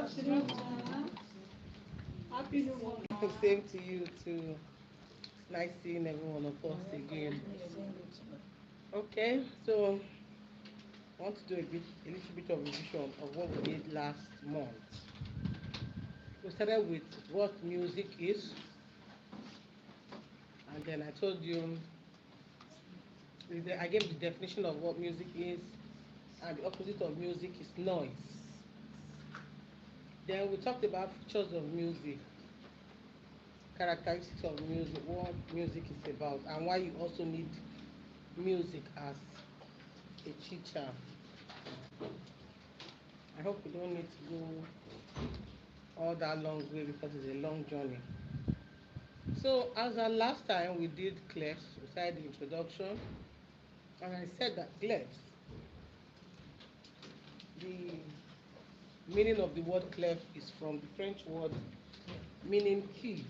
afternoon. Happy New Month. Same to you too. Nice seeing every one of us again. Okay, so I want to do a little bit of revision of what we did last month. We started with what music is, and then I told you, I gave the definition of what music is, and the opposite of music is noise. Then we talked about features of music, characteristics of music, what music is about, and why you also need music as a teacher. I hope we don't need to go all that long way because it's a long journey. So, as our last time we did Cleff, we started the introduction, and I said that Cleff, the meaning of the word Cleff is from the French word meaning key.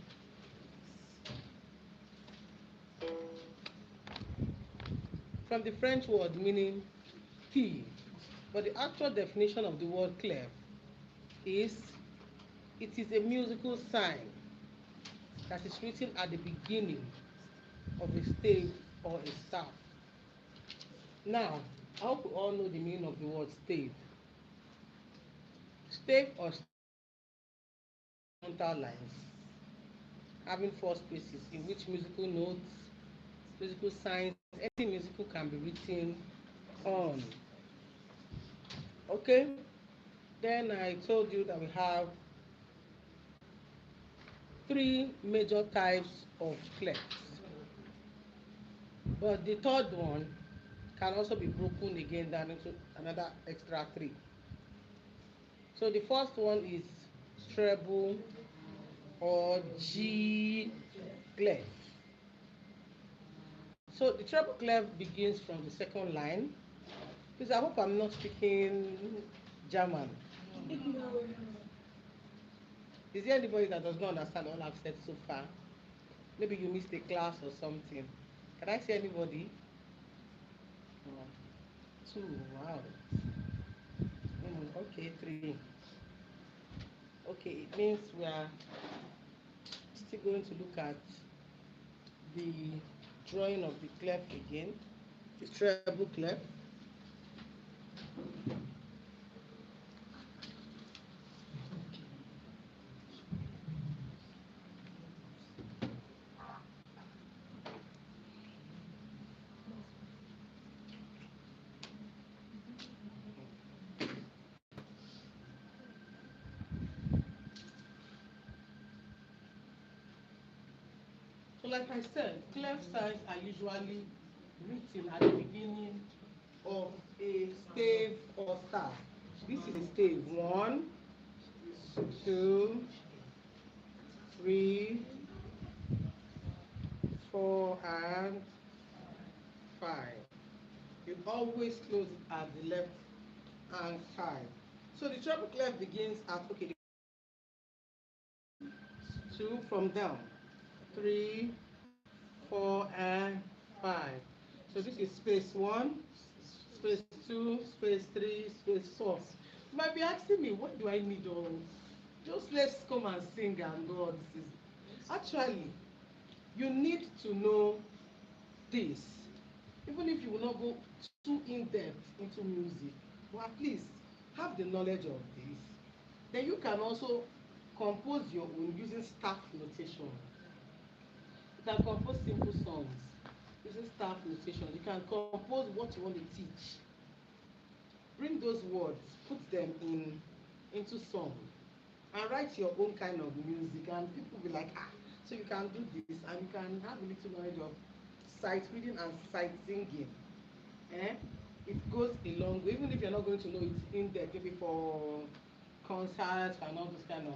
From the French word meaning key. But the actual definition of the word Cleff is it is a musical sign that is written at the beginning of a stave or a staff. Now, I hope we all know the meaning of the word stave. Stave or horizontal lines having four spaces in which musical notes, musical signs, anything musical can be written on. Okay? Then I told you that we have three major types of clefs. But the third one can also be broken again down into another extra three. So the first one is treble or G clef. So the treble clef begins from the second line. Please, I hope I'm not speaking German. Is there anybody that does not understand all I've said so far? Maybe you missed a class or something. Can I see anybody? Oh, two, wow. Okay, three. Okay, it means we are still going to look at the drawing of the clef again, the treble clef. So like I said, clef signs are usually written at the beginning of a stave or staff. This is a stave. One, two, three, four, and five. You always close it at the left hand side. So the treble clef begins at okay, two from down, three, four, and five. So this is space one, space two, space three, space four. You might be asking me, what do I need all? Just let's come and sing and do all this. Actually, you need to know this. Even if you will not go too in depth into music, but at least have the knowledge of this. Then you can also compose your own using staff notation. You can compose simple songs using staff notation. You can compose what you want to teach. Bring those words, put them into song, and write your own kind of music. And people will be like, ah, so you can do this, and you can have a little knowledge of sight reading and sight singing. Eh? It goes a long way, even if you're not going to know it in depth, maybe for concerts and all those kind of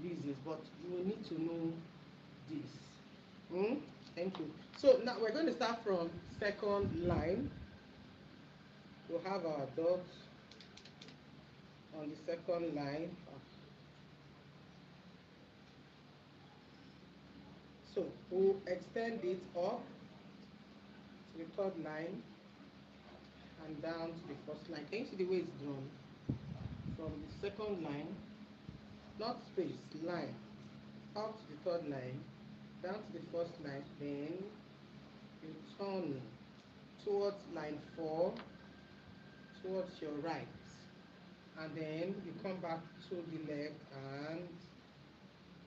business, but you will need to know this. Hmm? Thank you. So now we're going to start from second line. We'll have our dots on the second line. So we'll extend it up to the third line and down to the first line. Can you see the way it's drawn? from the second line, not space, line, up to the third line, down to the first line, then you turn towards line 4, towards your right, and then you come back to the left and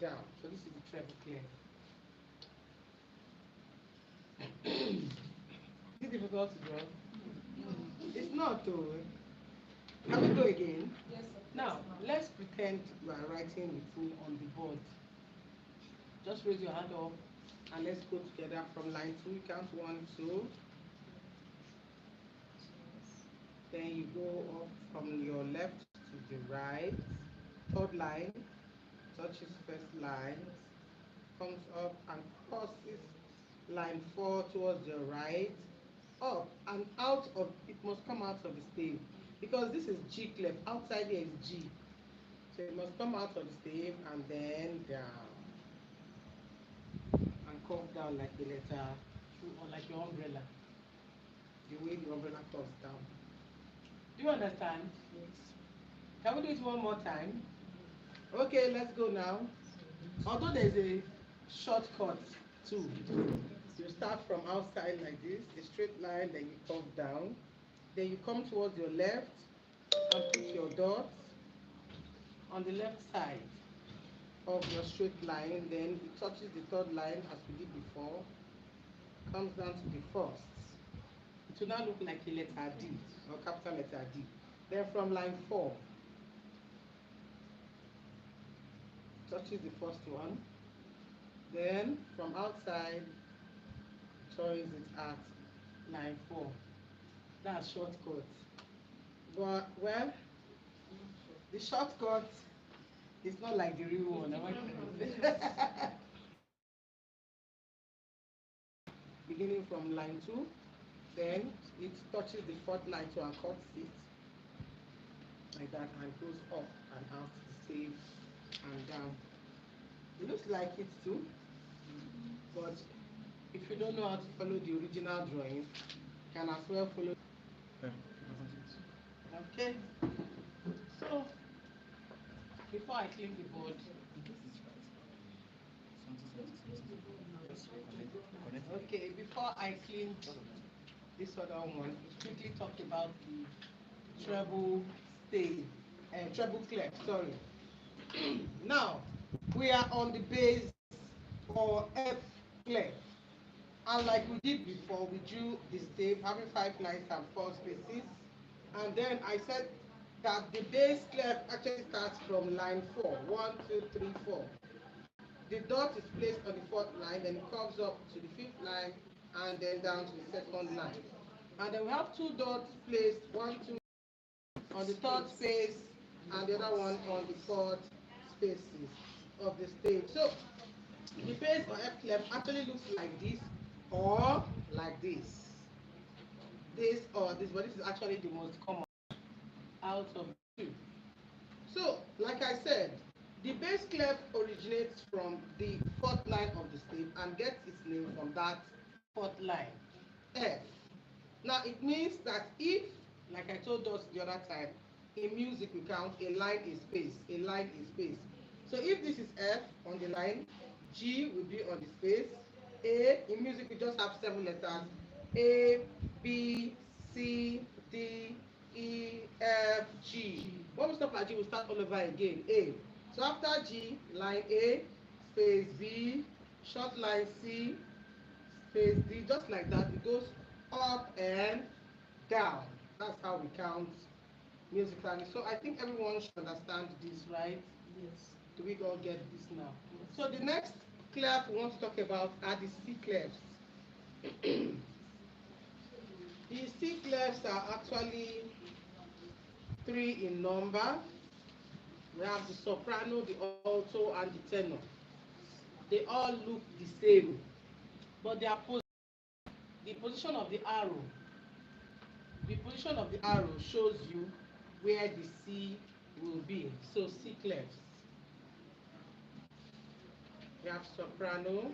down. So this is the treble clear. Is it difficult to draw? It's not though. Can we go again? Yes, sir. Now, let's pretend you are writing with me on the board. Just raise your hand up and let's go together from line 2. You count 1, 2. Then you go up from your left to the right. Third line touches first line, comes up and crosses line 4 towards your right, up and out of, it must come out of the stave because this is G clef, outside here is G. So it must come out of the stave and then down and curve down like the letter or like your umbrella, the way the umbrella curves down. Do you understand? Yes. Can we do it one more time? Okay, let's go now. Although there's a shortcut too. You start from outside like this, a straight line, then you curve down. Then you come towards your left and put your dots on the left side of your straight line. Then it touches the third line as we did before, comes down to the first. It will now look like a letter D or capital letter D. Then from line 4, touches the first one. Then from outside, joins it at line 4. That's shortcut. But well, the shortcut is not like the real one. Am I correct? Beginning from line 2, then it touches the fourth line to and cuts it like that and goes up and out to the stave and down. It looks like it too, but if you don't know how to follow the original drawing, you can as well follow. Okay, so before I clean the board, okay, before I clean this other one, we quickly talk about the treble stave, treble clef, sorry. Now, we are on the base or F clef. And like we did before, we drew the stave having 5 lines and 4 spaces. And then I said that the base clef actually starts from line 4. 1, 2, 3, 4. The dot is placed on the fourth line, then it curves up to the fifth line, and then down to the second line. And then we have 2 dots placed, 1, 2, on the third space, and the other one on the fourth spaces of the stage. So the base or F clef actually looks like this or like this. This or this, but this is actually the most common out of the 2. So, like I said, the bass clef originates from the fourth line of the stave and gets its name from that fourth line, F. Now, it means that if, like I told us the other time, in music we count a line is space, a line is space. So if this is F on the line, G will be on the space, A, in music we just have 7 letters, A, B, C, D, E, F, G. When we stop at G, we start all over again, A. So after G, line A, space B, short line C, space D, just like that, it goes up and down. That's how we count musically. So I think everyone should understand this, right? Yes. Do we all get this now? So the next clef we want to talk about are the C clefs. The C clefs are actually 3 in number. We have the soprano, the alto, and the tenor. They all look the same, but the position of the arrow shows you where the C will be. So C clefs. We have soprano,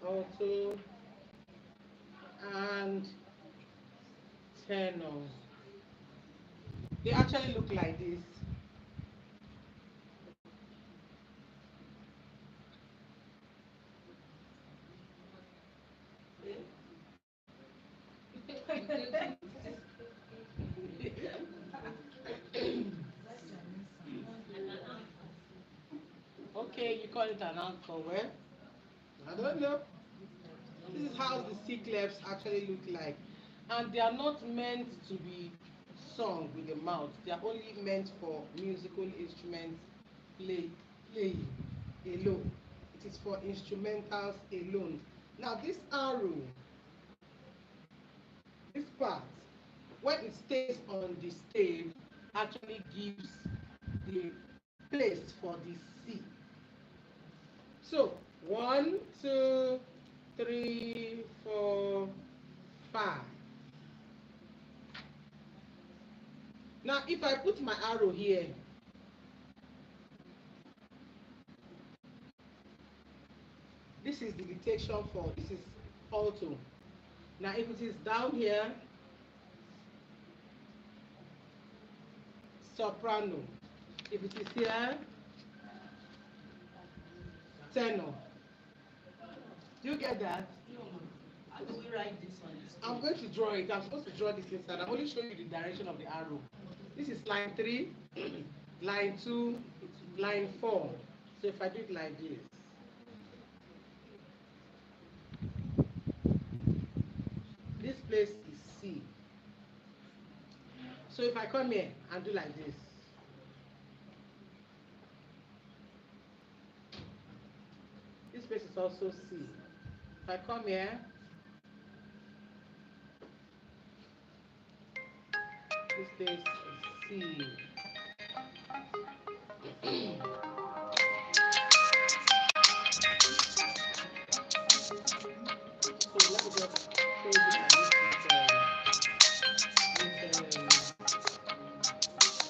alto, and tenor. They actually look like this. Okay, you call it an anchor. Well, I don't know. This is how the sea clefs actually look like. And they are not meant to be sung with the mouth. They are only meant for musical instruments playing alone. It is for instrumentals alone. Now this arrow, this part, when it stays on the stave, actually gives the place for the C. So 1, 2, 3, 4, 5. Now if I put my arrow here, this is the detection for this is alto. Now if it is down here, soprano. If it is here, tenor. Do you get that? No. How do we write this one? I'm going to draw it. I'm supposed to draw this inside. I'm only showing you the direction of the arrow. This is line 3, line 2, line 4. So if I do it like this, this place is C. So if I come here and do like this place is also C. If I come here, this place is C. So let me just show you that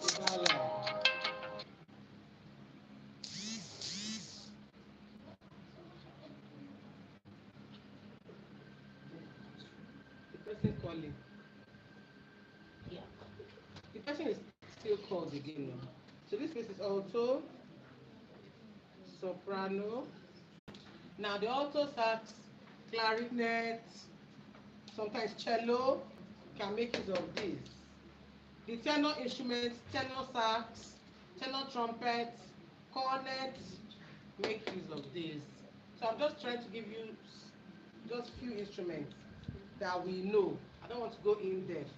with highlight. The person calling. Yeah. The person is still called again now. So this place is alto, soprano. Now the alto sax, clarinet, sometimes cello can make use of this. The tenor instruments, tenor sax, tenor trumpet, cornet make use of this. So I'm just trying to give you just few instruments that we know. I don't want to go in depth.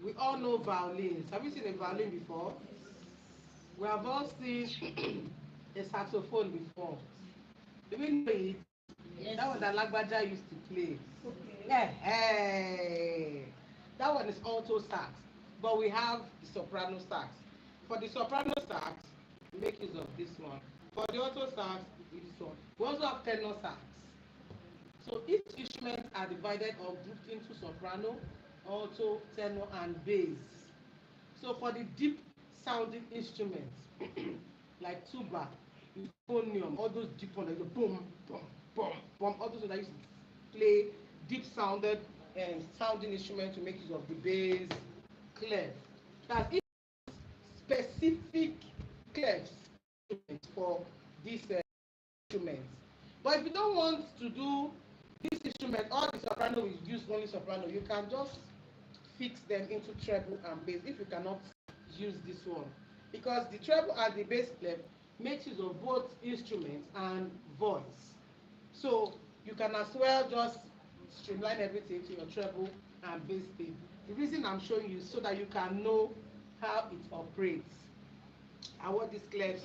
We all know violins. Have you seen a violin before? We have all seen a saxophone before. Do we know it? Yes. That one that Lagbaja used to play. Okay. Hey. That one is alto sax. But we have the soprano sax. For the soprano sax, we make use of this one. For the alto sax, we this one. We also have tenor sax. So each instrument are divided or grouped into soprano, alto, tenor, and bass. So for the deep sounding instruments, like tuba, euphonium, all those deep ones, like the boom, boom, boom, boom, all those that used to play deep sounded and sounding instruments to make use of the bass, clef. That's each specific clef for these instruments. But if you don't want to do this instrument, all the soprano is use only soprano, you can just fix them into treble and bass if you cannot use this one. Because the treble and the bass clef makes use of both instruments and voice. So you can as well just streamline everything to your treble and bass thing. The reason I'm showing you so that you can know how it operates and what this clef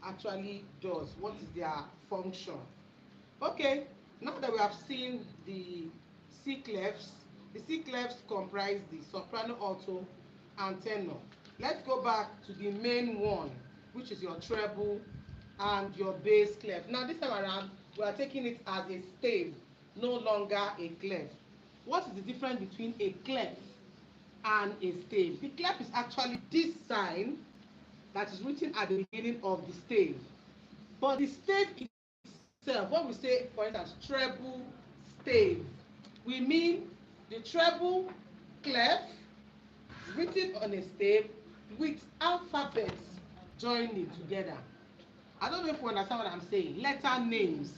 actually does, what is their function. Okay, now that we have seen the C clefs, the C clefs comprise the soprano, alto, and tenor. Let's go back to the main one, which is your treble and your bass clef. Now this time around, we are taking it as a stave, no longer a clef. What is the difference between a clef and a stave? The clef is actually this sign that is written at the beginning of the stave. But the stave itself, when we say, for instance, treble stave, we mean the treble clef written on a stem with alphabets joining together. I don't know if you understand what I'm saying. Letter names.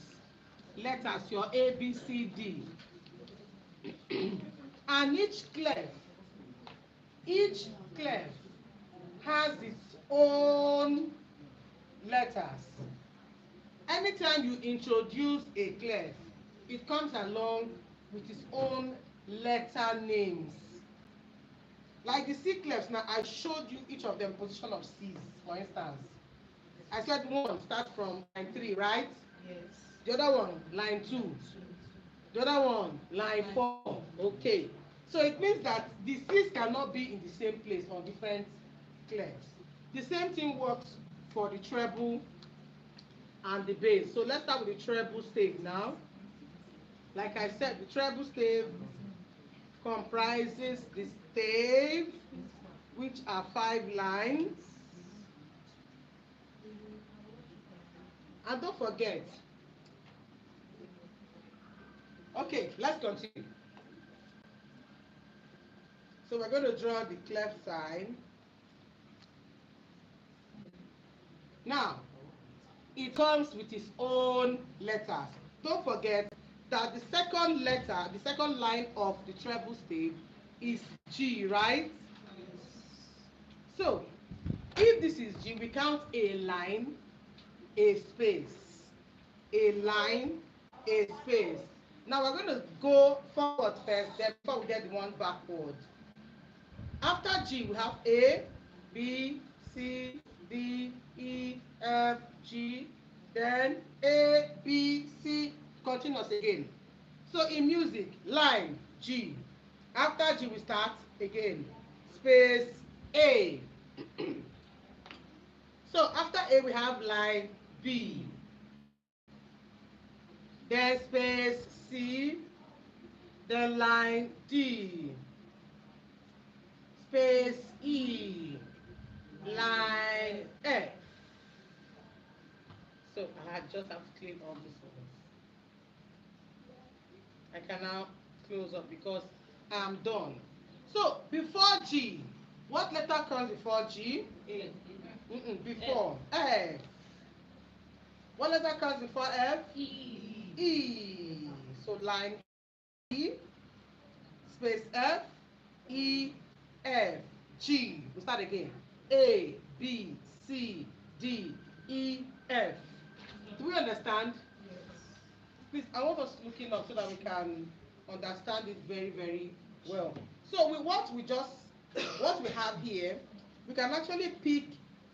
Letters, your A, B, C, D. And each clef has its own letters. Anytime you introduce a clef, it comes along with its own letter names. Like the C clefs, now I showed you each of them position of C's, for instance. I said one starts from line 3, right? Yes. The other one, line 2. The other one, line 4. Okay. So it means that the C's cannot be in the same place on different clefs. The same thing works for the treble and the bass. So let's start with the treble stave now. Like I said, the treble stave comprises the stave, which are 5 lines. And don't forget, okay, let's continue. So we're going to draw the clef sign. Now, it comes with its own letters. Don't forget that the second letter, the second line of the treble stave is G, right? So, if this is G, we count a line, a space, a line, a space. Now we're going to go forward first, then before we get the one backward. After G, we have A, B, C, D, E, F, G, then A, B, C, continuous again. So in music, line G. After G, we start again, space A. So after A, we have line B, then space C, then line D, space E, line F. So I just have to clean all this one. I can now close up because I'm done. So before G, what letter comes before G? A. Before F. What letter comes before F? E. E. So line E, space F, E, F, G. We start again. A, B, C, D, E, F. Do we understand? Yes. Please, I want us looking up so that we can understand it very, very well. So with what we have here, we can actually pick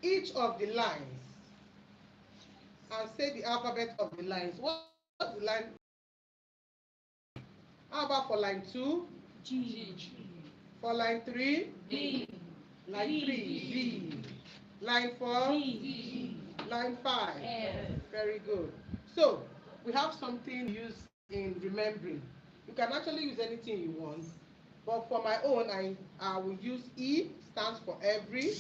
each of the lines and say the alphabet of the lines. What's the line? How about for line 2? G. For line 3? B. Line 3, B. Line 4? D. Line 5? F. Very good. So, we have something to use in remembering. You can actually use anything you want. But for my own, I will use E, stands for every.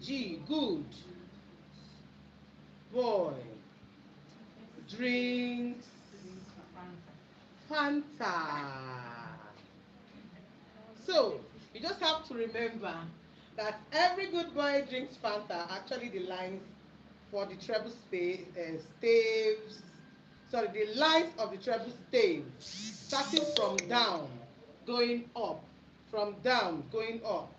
G, good. Boy. Drinks. Fanta. So, you just have to remember that every good boy drinks Fanta. Actually, the lines for the treble staves, sorry, the lines of the treble stave, starting from down, going up, from down, going up.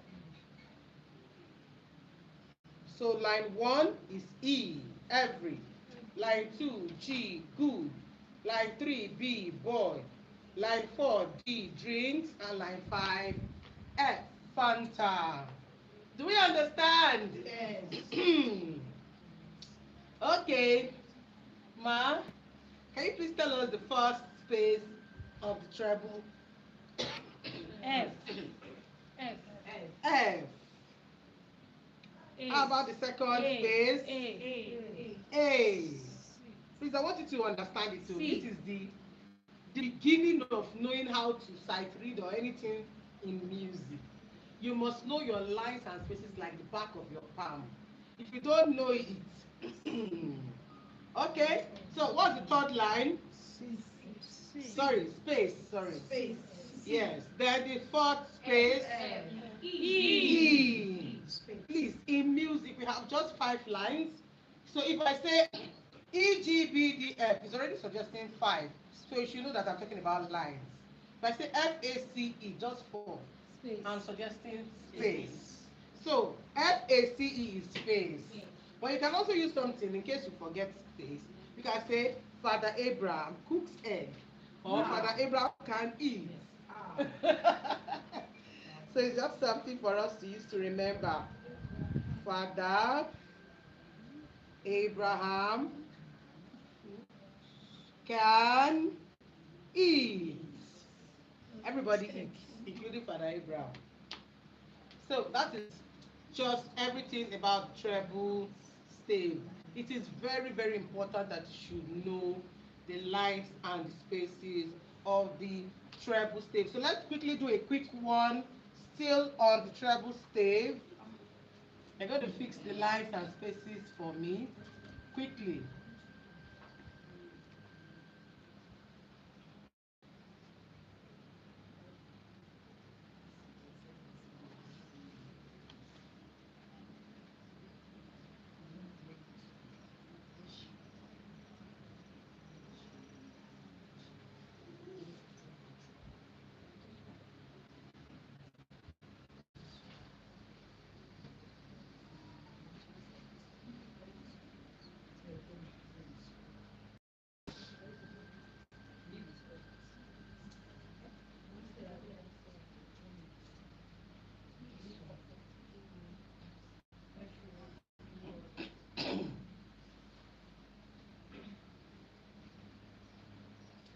So line 1 is E, every. Line 2, G, good. Line 3, B, boy. Line 4, D, drinks. And line 5, F, Fanta. Do we understand? Yes. Okay. Ma, can you please tell us the first space of the treble? F. F. F. A. How about the second space? A. Please, I want you to understand it too. C. This is the beginning of knowing how to sight read or anything in music. You must know your lines and spaces like the back of your palm. If you don't know it, okay. So what's the third line? C. Sorry, space. Sorry. Space. Yes. Then the fourth space, E. Please, in music, we have just 5 lines. So if I say E, G, B, D, F, it's already suggesting 5. So you should know that I'm talking about lines. If I say F, A, C, E, just 4. I'm suggesting space. So F, A, C, E is space. But you can also use something in case you forget space. You can say Father Abraham cooks egg. Or Father Abraham can eat. So it's just something for us to use to remember. Father Abraham can eat. Everybody eats, including Father Abraham. So that is just everything about treble stave. It is very, very important that you should know the lines and the spaces of the treble stave. So let's quickly do a quick one, still on the treble stave. You're going to fix the lines and spaces for me quickly.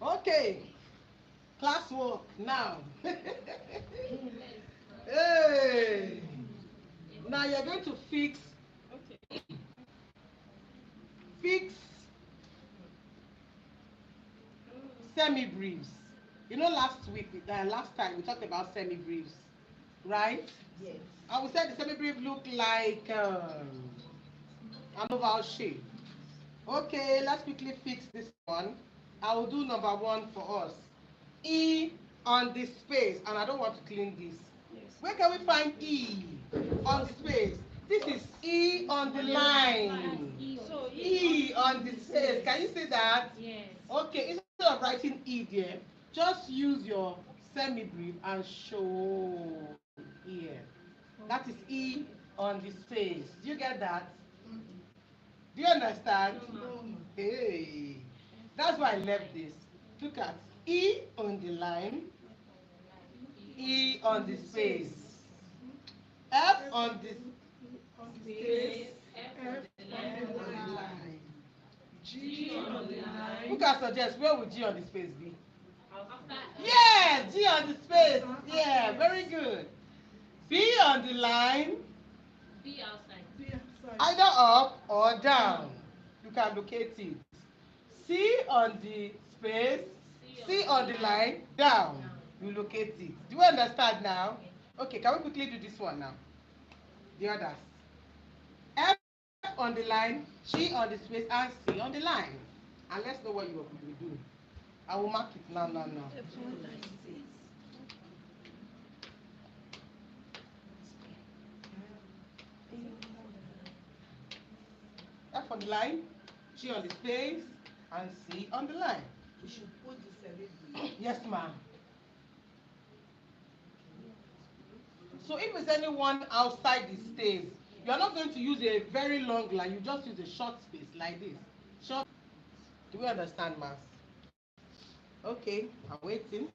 Okay, classwork now. Hey! Now you're going to fix semi-briefs. You know, last time we talked about semi-briefs, right? Yes. And we said the semi-brief look like an oval shape. Okay, let's quickly fix this one. I will do number 1 for us. E on the space, and I don't want to clean this. Where can we find E on the space? This is E on the line. E on the space. Can you see that? Yes. Okay, instead of writing E there, just use your semi-brief and show here. That is E on the space. Do you get that? Do you understand? Hey, that's why I left this. Look at E on the line, E on the space, F on the Space. F F on the line. G on on the the line. Who line. can suggest where would G on the space be? After Yes, G on the space. Yeah, very good. B on the line, B outside. B outside. either up or down. You can locate it. C on the space, C on the line, down. You locate it. Do you understand now? Okay, can we quickly do this one now? The others. F on the line, G on the space, and C on the line. And let's know what you will do. I will mark it now, now, now. F on the line, G on the space, and C on the line. We should put the celebrity. Yes, ma'am. So if it's anyone outside the stave, you're not going to use a very long line, you just use a short space like this. Short. Do we understand, ma'am? Okay, I'm waiting.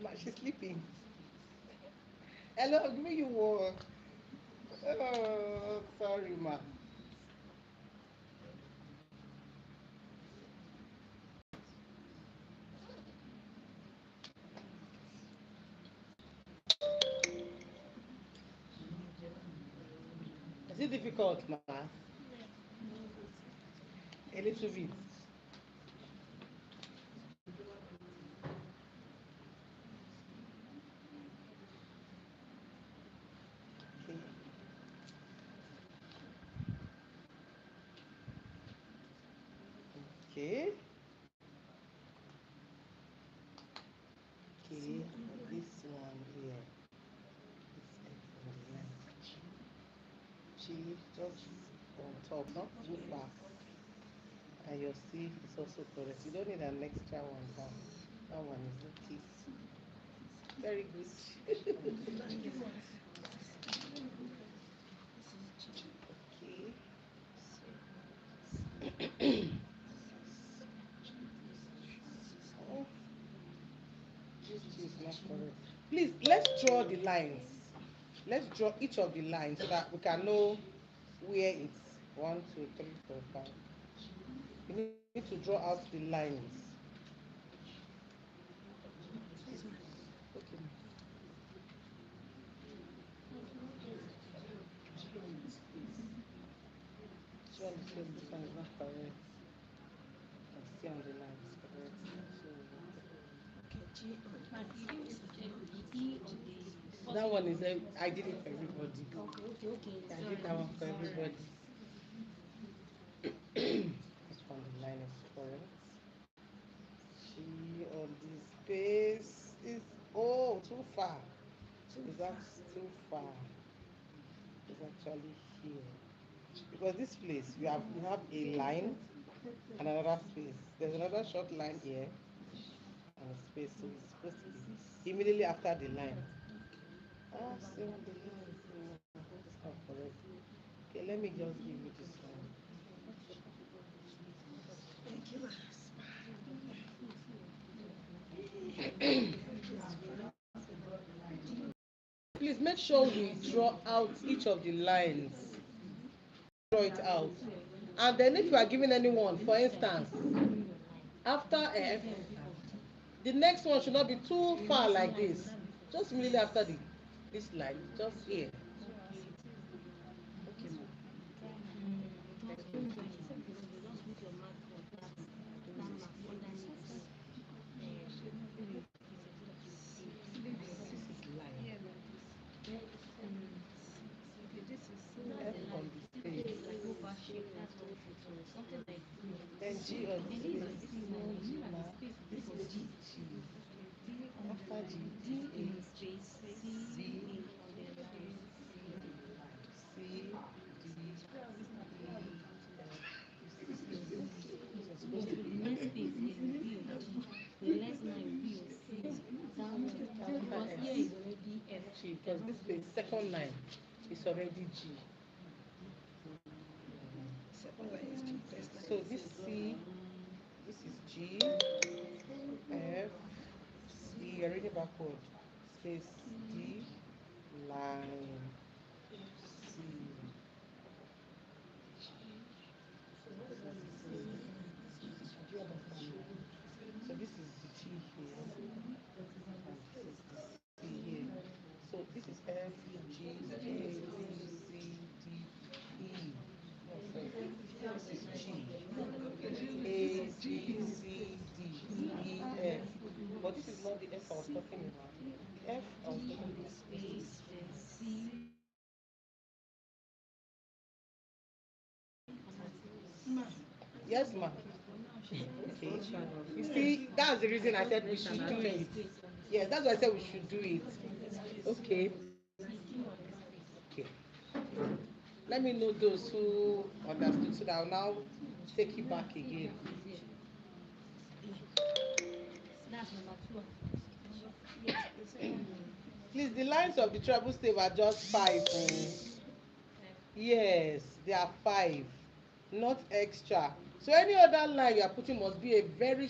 Ma, she's sleeping. Hello, give me your work. Oh, sorry, ma. Is it difficult, ma? A little bit. Okay. Okay. This one here. It's F on the line. G just on top, not too far. And your C is also correct. You don't need an extra one down. That one is okay. Very good. Okay. Oh, this G is not correct. Please, let's draw the lines. Let's draw each of the lines so that we can know where it's 1, 2, 3, 4, 5. You need to draw out the lines. Okay. Draw the same, this one is not correct. I see on the line is correct. So that one is I did it for everybody. I did that one for everybody. This one the line is correct. G on the space is too far. Is that too far? It's actually here. Because this place you have a line and another space. There's another short line here and a space, so it's supposed to be immediately after the line. Still on the line. No, it's not correct. Okay, let me just give you this one. Please make sure we draw out each of the lines. Draw it out. And then if you are giving anyone, for instance, after F, the next one should not be too far like this. Just immediately after this line, just here. Okay, ma. This is line. F on the space. Then G on the space. This is not G, ma. This is G. After G, this is C, C, D, E, F. It's supposed to be after S. G, because this is the second line. It's already G. So this C, this is G, F, C, you're reading backward. Space D, line, C. Do you understand? So this is the G here, and this is the C here. So this is F, G, A, B, C, D, E. No, sorry. This is G, A, B, C, D, E, F. But this is not the F I was talking about. The F I was talking about is supposed to be yes, ma'am. Okay. You see, that's the reason I said we should do it. Yes, that's why I said we should do it. Okay. Okay. Let me know those who understood so that I'll now take you back again. Please, the lines of the treble stave are just five. Oh. Yes, they are five, not extra. So any other line you are putting must be a very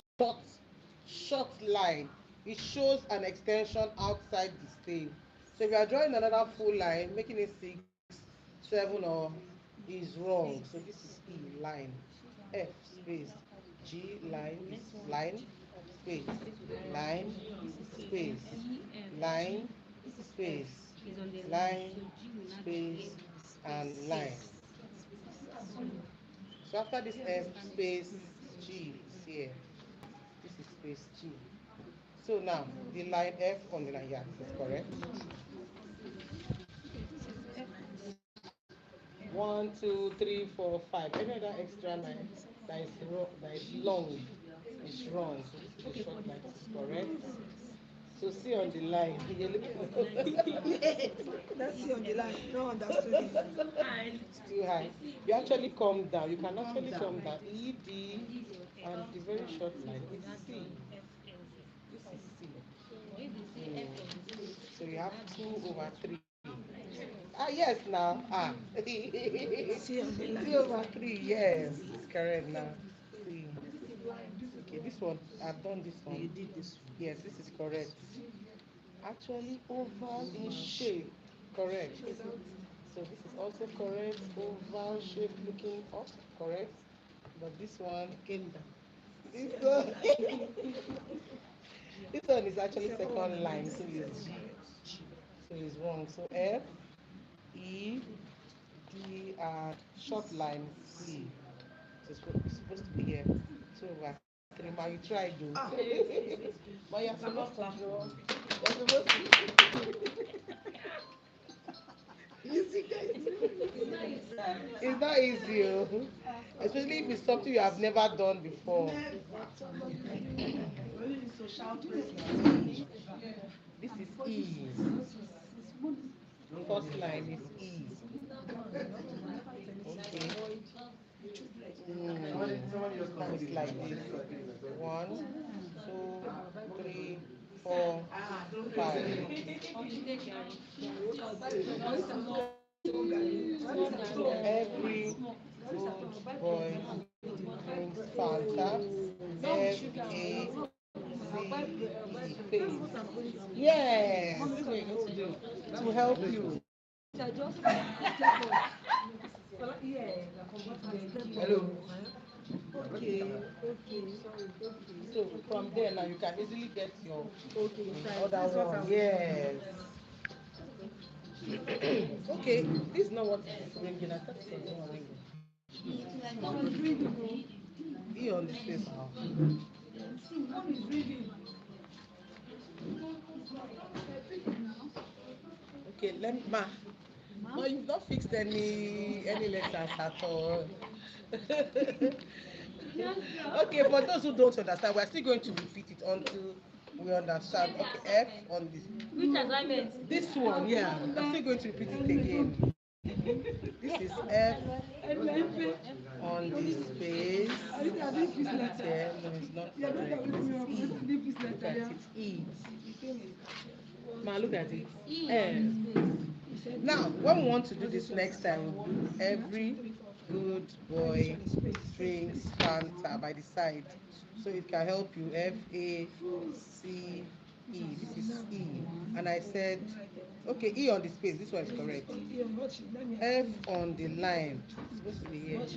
short line. It shows an extension outside the stave. So if you are drawing another full line, making it 6, 7 or is wrong. So this is E line. F space. G line is line space. Line space. Line space. Line space and line. So after this F space G is here. This is space G. So now the line F on the line, yeah, this is correct. 1, 2, 3, 4, 5. Any other extra line? that is long, it's wrong. So this is the short line, this is correct. So see on the line, you're looking Let's see on the line. No understood it. it's too high. You actually come down. You can actually come down. E, D, and the very short line is C. This is C. So you have 2/3. Ah, yes, now. Ah. See on the 2/3, yes. It's correct now. See. Okay, this one, I've done this one. You did this one. Yes, this is correct. Actually, oval in shape. Correct. So this is also correct. Oval shape looking up. Correct. But this one came down. This one, this one is actually second line. So it's G. So it's wrong. So F, E, D, and short line C. So it's supposed to be here. 2/3. But you tried though. But you're supposed to draw. You're supposed to. You see, guys, it's not easy, oh. Especially if it's something you have never done before. So shout praise. This is E. First line is E. Okay. That is like this. One, two, three, 4, 5. Every good boy drinks Fanta. Face. Yes. What are you going to do? To help you. Hello. Okay, okay, So from there now you can easily get your okay. other one. Yes. Okay. This is not what is ringing. I thought it was not ringing. E on the space now. Okay, no, you've not fixed any letters at all. Okay, for those who don't understand, we're still going to repeat it until we understand. Okay, F on this. Which assignment? This one, yeah. I'm still going to repeat it again. This is F on the space. Yeah, no, it's not correct. This is E. Look at it. E. Ma, look at it. F. Now, when we want to do this next time, we'll do every good boy drinks Fanta by the side. So it can help you. FACE. This is E. And I said, okay, E on the space. This one is correct. F on the line. It's supposed to be here.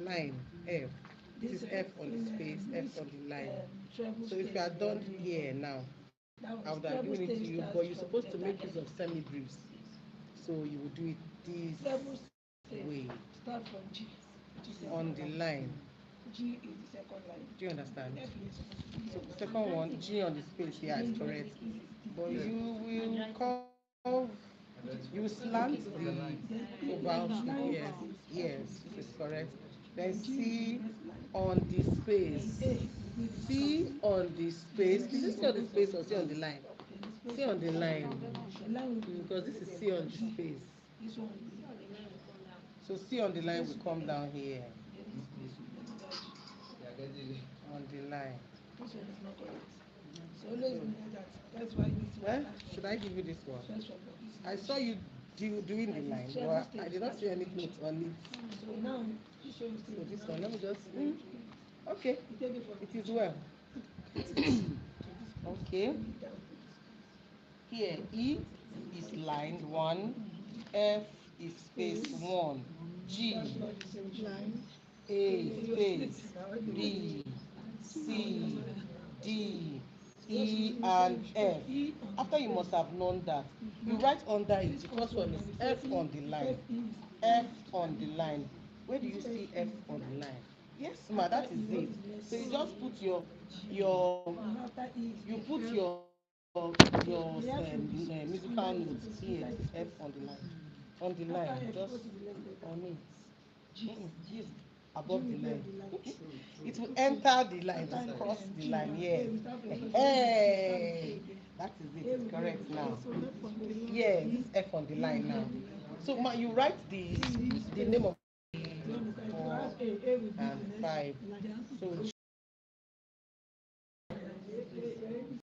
Line. F. This is F on the space. F on the line. So if you are done here now, I would have given it to you, but you're supposed to make use of semi-briefs. So you will do it this way on the line. G is the second line. Do you understand? F is So the second one, G on the space here is correct. But you will you slant the oval shape. Yes, yes, this is correct. Then C on the space. C on the space. Is it C on the space or C on the line? C on the line. Because this is C on the space. So C on the line will come down here. On the line. This one is not correct. So always know that. That's why this Well, one. should I give you this one? First one. I saw you doing the line, but I did not see any notes on it. So now this one So is this one, let me just. Okay, you take it from it is well. Okay, here E is lined 1, F is space 1, G, A space, B, C, D, E, and F. After you must have known that, you write under it. The first one is F on the line. F on the line. Where do you see F on the line? Yes, ma, that is it. So you just put you put musical notes here. F on the line. On the line, just on it. Yes. above the G will line. be like It will enter the line, to cross the line. Yes. Hey, that is it. It's correct now. Yes, this F on the line now. So ma, you write the name of 4 and 5. So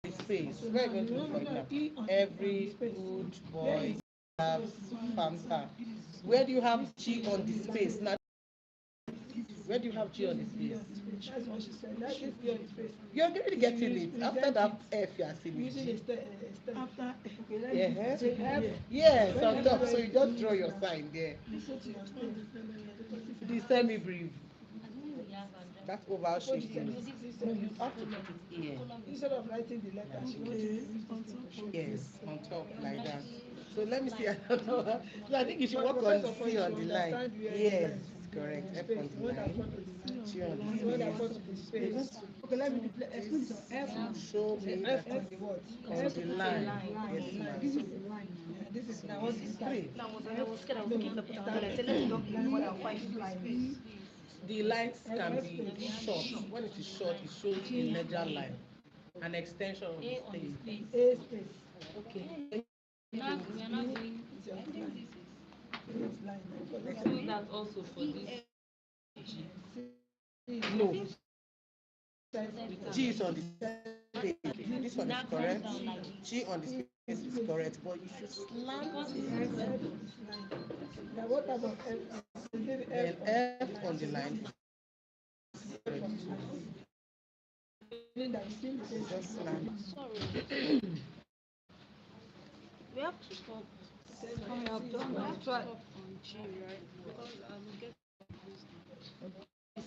the space. Where are you going to look for it now? Every good boy has Fanta. Where do you have G on the space? Now, where do you have G on the space? That's what she said. That is your space. You're already getting it. After that F, you are seeing Using a G. step. After, okay, let Yeah. me say F. Yes, on top. So you just draw your sign there. Listen to your step. The semi-brief. We have That's oval shape. This No, you have to put it here. instead of writing the letter, she wants to use on top. Yes, on top like that. So let me see another one. So I think you should work on C on the line. Yes, correct. F on the line. G on The one that the goes to the space. Okay, let me explain this one. F. show me F that on the what? on the line. Yes, This ma'am. is the line. This is now what is Three. I was scared I was looking for the but I said let's not give more than 5 lines. The lines can be short. When it is short, it shows a ledger line, an extension of the A on the space. space. A space. Okay. Now we are not doing. Is your line. This line. Let's do that also for this. No. G is on the space. This one is correct. G on the space is correct, but you should slant it. Now what about F? Is it Then F? F on the line is correct too. Meaning that you still say Just slant. Sorry. We have to stop. We have done that. Stop on G, right? Because I'm getting confused now.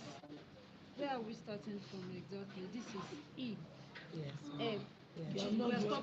Where are we starting from exactly? This is E. Yes. F. Yes. you have not We're drawn. stopping